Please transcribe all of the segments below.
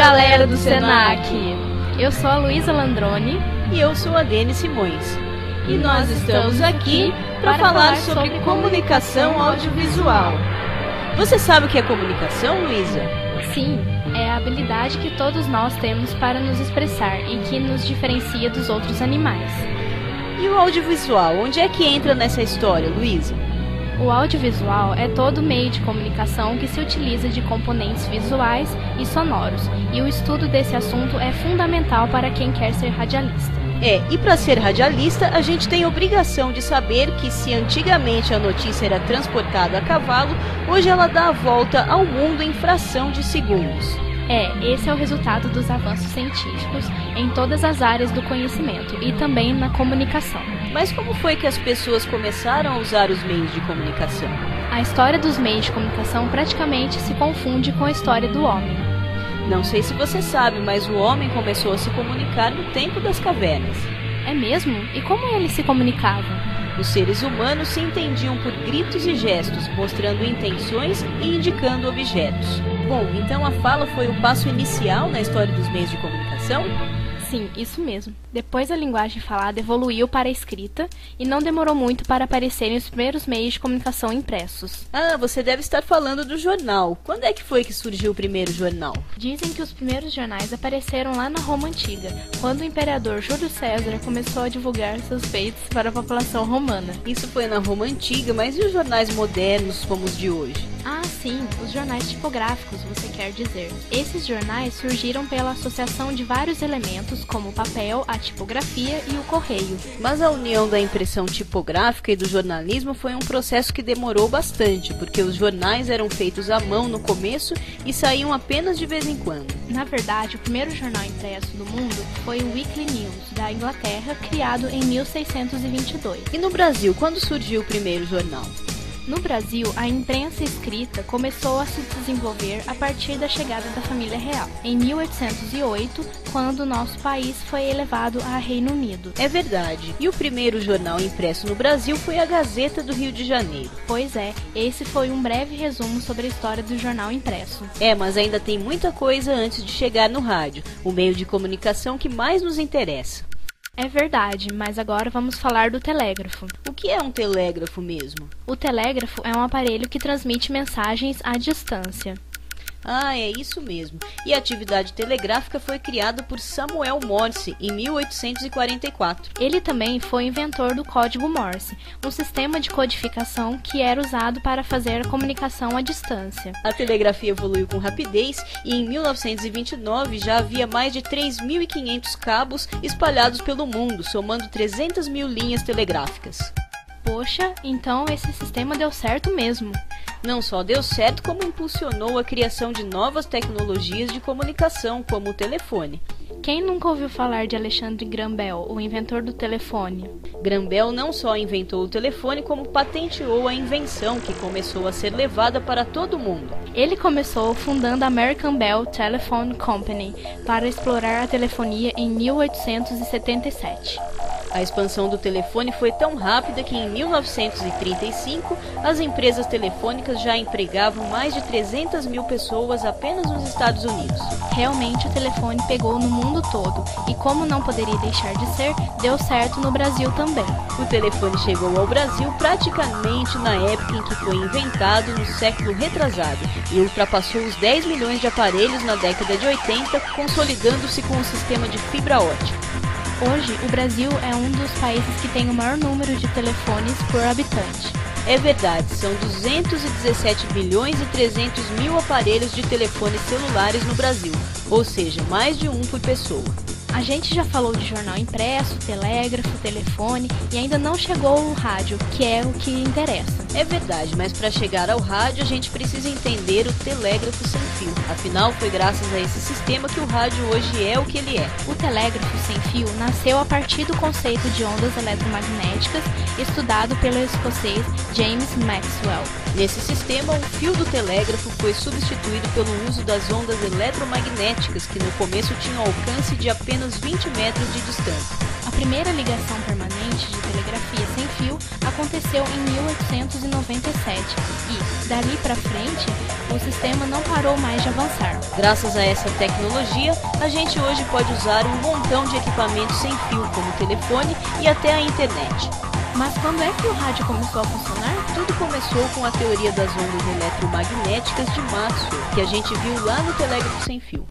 galera do Senac! Eu sou a Luísa Landroni e eu sou a Dene Simões. E nós estamos aqui para falar sobre comunicação audiovisual. Você sabe o que é comunicação, Luísa? Sim, é a habilidade que todos nós temos para nos expressar e que nos diferencia dos outros animais. E o audiovisual, onde é que entra nessa história, Luísa? O audiovisual é todo meio de comunicação que se utiliza de componentes visuais e sonoros, e o estudo desse assunto é fundamental para quem quer ser radialista. E para ser radialista, a gente tem obrigação de saber que se antigamente a notícia era transportada a cavalo, hoje ela dá a volta ao mundo em fração de segundos. Esse é o resultado dos avanços científicos em todas as áreas do conhecimento e também na comunicação. Mas como foi que as pessoas começaram a usar os meios de comunicação? A história dos meios de comunicação praticamente se confunde com a história do homem. Não sei se você sabe, mas o homem começou a se comunicar no tempo das cavernas. É mesmo? E como eles se comunicavam? Os seres humanos se entendiam por gritos e gestos, mostrando intenções e indicando objetos. Bom, então a fala foi o passo inicial na história dos meios de comunicação? Sim, isso mesmo. Depois a linguagem falada evoluiu para a escrita e não demorou muito para aparecerem os primeiros meios de comunicação impressos. Você deve estar falando do jornal. Quando é que foi que surgiu o primeiro jornal? Dizem que os primeiros jornais apareceram lá na Roma Antiga, quando o imperador Júlio César começou a divulgar seus feitos para a população romana. Isso foi na Roma Antiga, mas e os jornais modernos como os de hoje? Sim, os jornais tipográficos, você quer dizer. Esses jornais surgiram pela associação de vários elementos, como o papel, a tipografia e o correio. Mas a união da impressão tipográfica e do jornalismo foi um processo que demorou bastante, porque os jornais eram feitos à mão no começo e saíam apenas de vez em quando. Na verdade, o primeiro jornal impresso do mundo foi o Weekly News, da Inglaterra, criado em 1622. E no Brasil, quando surgiu o primeiro jornal? No Brasil, a imprensa escrita começou a se desenvolver a partir da chegada da família real, em 1808, quando o nosso país foi elevado a Reino Unido. É verdade. E o primeiro jornal impresso no Brasil foi a Gazeta do Rio de Janeiro. Pois é, esse foi um breve resumo sobre a história do jornal impresso. Mas ainda tem muita coisa antes de chegar no rádio, o meio de comunicação que mais nos interessa. É verdade, mas agora vamos falar do telégrafo. O que é um telégrafo mesmo? O telégrafo é um aparelho que transmite mensagens à distância. É isso mesmo. E a atividade telegráfica foi criada por Samuel Morse em 1844. Ele também foi inventor do código Morse, um sistema de codificação que era usado para fazer a comunicação à distância. A telegrafia evoluiu com rapidez e em 1929 já havia mais de 3.500 cabos espalhados pelo mundo, somando 300 mil linhas telegráficas. Poxa, então esse sistema deu certo mesmo. Não só deu certo, como impulsionou a criação de novas tecnologias de comunicação, como o telefone. Quem nunca ouviu falar de Alexandre Graham Bell, o inventor do telefone? Graham Bell não só inventou o telefone, como patenteou a invenção, que começou a ser levada para todo mundo. Ele começou fundando a American Bell Telephone Company para explorar a telefonia em 1877. A expansão do telefone foi tão rápida que em 1935 as empresas telefônicas já empregavam mais de 300 mil pessoas apenas nos Estados Unidos. Realmente o telefone pegou no mundo todo e, como não poderia deixar de ser, deu certo no Brasil também. O telefone chegou ao Brasil praticamente na época em que foi inventado, no século retrasado, e ultrapassou os 10 milhões de aparelhos na década de 80, consolidando-se com um sistema de fibra ótica. Hoje, o Brasil é um dos países que tem o maior número de telefones por habitante. É verdade, são 217 bilhões e 300 mil aparelhos de telefones celulares no Brasil, ou seja, mais de um por pessoa. A gente já falou de jornal impresso, telégrafo, telefone e ainda não chegou o rádio, que é o que interessa. É verdade, mas para chegar ao rádio a gente precisa entender o telégrafo sem fio. Afinal, foi graças a esse sistema que o rádio hoje é o que ele é. O telégrafo sem fio nasceu a partir do conceito de ondas eletromagnéticas estudado pelo escocês James Maxwell. Nesse sistema, o fio do telégrafo foi substituído pelo uso das ondas eletromagnéticas, que no começo tinham alcance de apenas 20 metros de distância. A primeira ligação permanente acidente de telegrafia sem fio aconteceu em 1897 e, dali para frente, o sistema não parou mais de avançar. Graças a essa tecnologia, a gente hoje pode usar um montão de equipamentos sem fio, como o telefone e até a internet. Mas quando é que o rádio começou a funcionar? Tudo começou com a teoria das ondas eletromagnéticas de Maxwell, que a gente viu lá no telégrafo sem fio.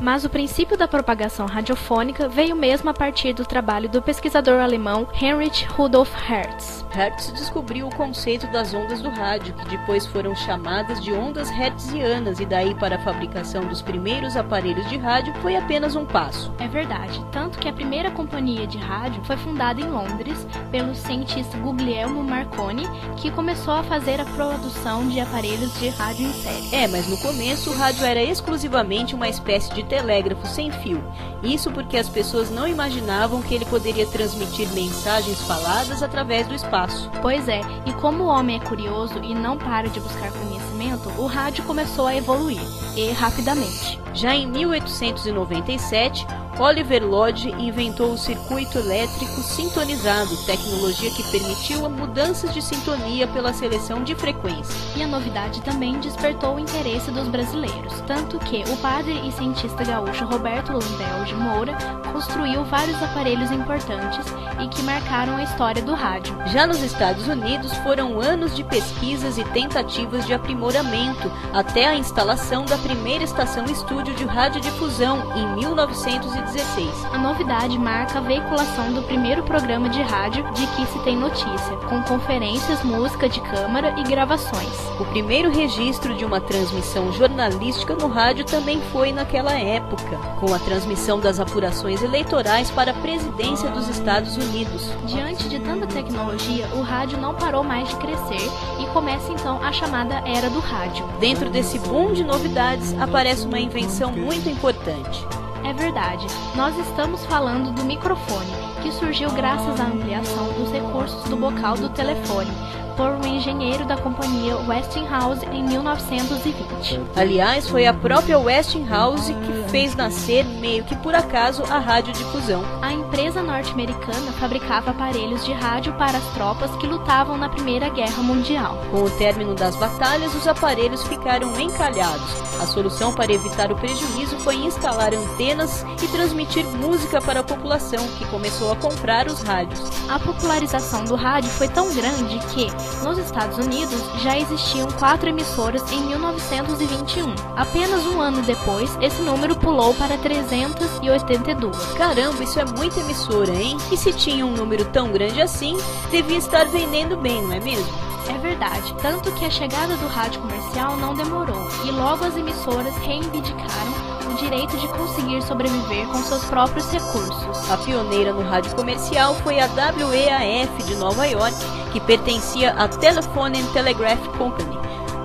Mas o princípio da propagação radiofônica veio mesmo a partir do trabalho do pesquisador alemão Heinrich Rudolf Hertz. Hertz descobriu o conceito das ondas do rádio, que depois foram chamadas de ondas hertzianas, e daí para a fabricação dos primeiros aparelhos de rádio foi apenas um passo. É verdade, tanto que a primeira companhia de rádio foi fundada em Londres pelo cientista Guglielmo Marconi, que começou a fazer a produção de aparelhos de rádio em série. Mas no começo o rádio era exclusivamente uma espécie de telégrafo sem fio. Isso porque as pessoas não imaginavam que ele poderia transmitir mensagens faladas através do espaço. Pois é, e como o homem é curioso e não para de buscar conhecimento, o rádio começou a evoluir, e rapidamente. Já em 1897, Oliver Lodge inventou o circuito elétrico sintonizado, tecnologia que permitiu mudanças de sintonia pela seleção de frequência. E a novidade também despertou o interesse dos brasileiros, tanto que o padre e cientista gaúcho Roberto Landel de Moura construiu vários aparelhos importantes e que marcaram a história do rádio. Já nos Estados Unidos foram anos de pesquisas e tentativas de aprimoramento até a instalação da primeira estação estúdio de radiodifusão em 1916. A novidade marca a veiculação do primeiro programa de rádio de que se tem notícia, com conferências, música de câmara e gravações. O primeiro registro de uma transmissão jornalística no rádio também foi naquela época, com a transmissão das apurações eleitorais para a presidência dos Estados Unidos. Diante de tanta tecnologia, o rádio não parou mais de crescer e começa então a chamada Era do Rádio. Dentro desse boom de novidades, aparece uma invenção muito importante. É verdade, nós estamos falando do microfone, que surgiu graças à ampliação dos recursos do bocal do telefone, por um engenheiro da companhia Westinghouse em 1920. Aliás, foi a própria Westinghouse que fez nascer, meio que por acaso, a radiodifusão. A empresa norte-americana fabricava aparelhos de rádio para as tropas que lutavam na Primeira Guerra Mundial. Com o término das batalhas, os aparelhos ficaram encalhados. A solução para evitar o prejuízo foi instalar antenas e transmitir música para a população, que começou a comprar os rádios. A popularização do rádio foi tão grande que, nos Estados Unidos, já existiam 4 emissoras em 1921. Apenas um ano depois, esse número pulou para 382. Caramba, isso é muita emissora, hein? E se tinha um número tão grande assim, devia estar vendendo bem, não é mesmo? É verdade, tanto que a chegada do rádio comercial não demorou, e logo as emissoras reivindicaram o direito de conseguir sobreviver com seus próprios recursos. A pioneira no rádio comercial foi a WEAF de Nova York, que pertencia à Telephone and Telegraph Company.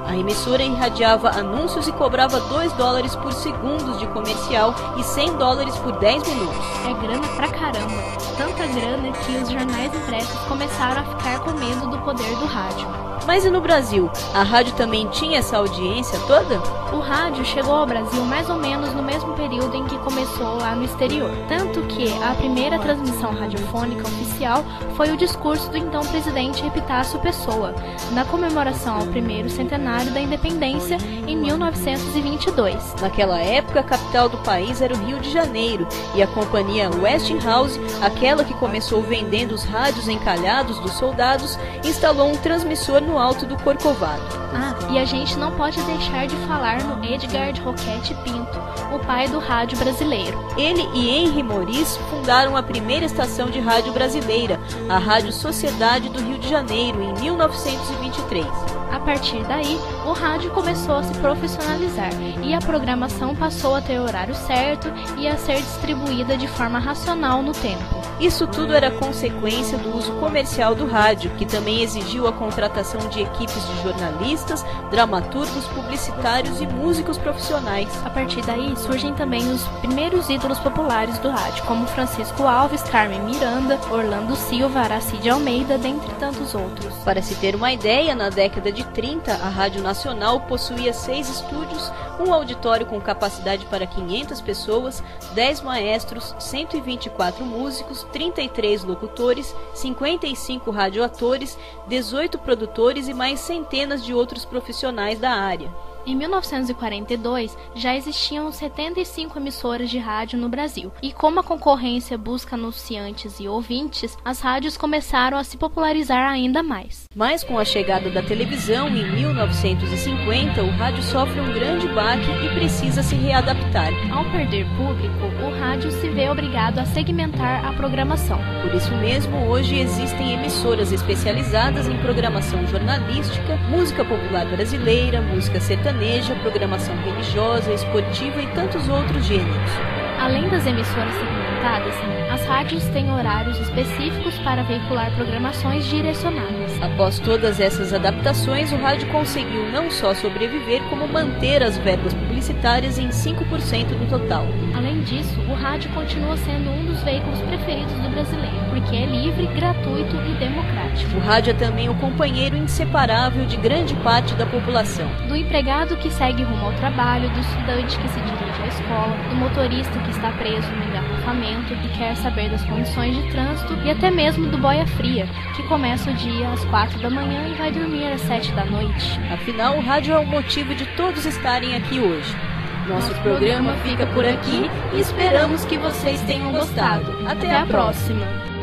A emissora irradiava anúncios e cobrava $2 por segundo de comercial e $100 por 10 minutos. É grana pra caramba, tanta grana que os jornais impressos começaram a ficar com medo do poder do rádio. Mas e no Brasil? A rádio também tinha essa audiência toda? O rádio chegou ao Brasil mais ou menos no mesmo período em que começou lá no exterior. Tanto que a primeira transmissão radiofônica oficial foi o discurso do então presidente Epitácio Pessoa, na comemoração ao primeiro centenário da independência em 1922. Naquela época, a capital do país era o Rio de Janeiro, e a companhia Westinghouse, aquela que começou vendendo os rádios encalhados dos soldados, instalou um transmissor no alto do Corcovado. E a gente não pode deixar de falar no Edgar Roquette Pinto, o pai do rádio brasileiro. Ele e Henri Moris fundaram a primeira estação de rádio brasileira, a Rádio Sociedade do Rio de Janeiro, em 1923. A partir daí, o rádio começou a se profissionalizar e a programação passou a ter horário certo e a ser distribuída de forma racional no tempo. Isso tudo era consequência do uso comercial do rádio, que também exigiu a contratação de equipes de jornalistas, dramaturgos, publicitários e músicos profissionais. A partir daí surgem também os primeiros ídolos populares do rádio, como Francisco Alves, Carmen Miranda, Orlando Silva, Aracide Almeida, dentre tantos outros. Para se ter uma ideia, na década de de 30, a Rádio Nacional possuía 6 estúdios, um auditório com capacidade para 500 pessoas, 10 maestros, 124 músicos, 33 locutores, 55 radioatores, 18 produtores e mais centenas de outros profissionais da área. Em 1942, já existiam 75 emissoras de rádio no Brasil, e como a concorrência busca anunciantes e ouvintes, as rádios começaram a se popularizar ainda mais. Mas com a chegada da televisão em 1950, o rádio sofre um grande baque e precisa se readaptar. Ao perder público, o rádio se vê obrigado a segmentar a programação. Por isso mesmo, hoje existem emissoras especializadas em programação jornalística, música popular brasileira, música sertaneja, programação religiosa, esportiva e tantos outros gêneros. Além das emissoras segmentadas, as rádios têm horários específicos para veicular programações direcionadas. Após todas essas adaptações, o rádio conseguiu não só sobreviver, como manter as verbas publicitárias em 5% do total. Além disso, o rádio continua sendo um dos veículos preferidos do brasileiro, porque é livre, gratuito e democrático. O rádio é também o companheiro inseparável de grande parte da população. Do empregado que segue rumo ao trabalho, do estudante que se dirige à escola, do motorista que está preso no engarrafamento e quer saber das condições de trânsito, e até mesmo do boia fria, que começa o dia às 4 da manhã e vai dormir às 7 da noite. Afinal, o rádio é o motivo de todos estarem aqui hoje. Nosso programa fica por aqui e esperamos que vocês tenham gostado. Até a próxima!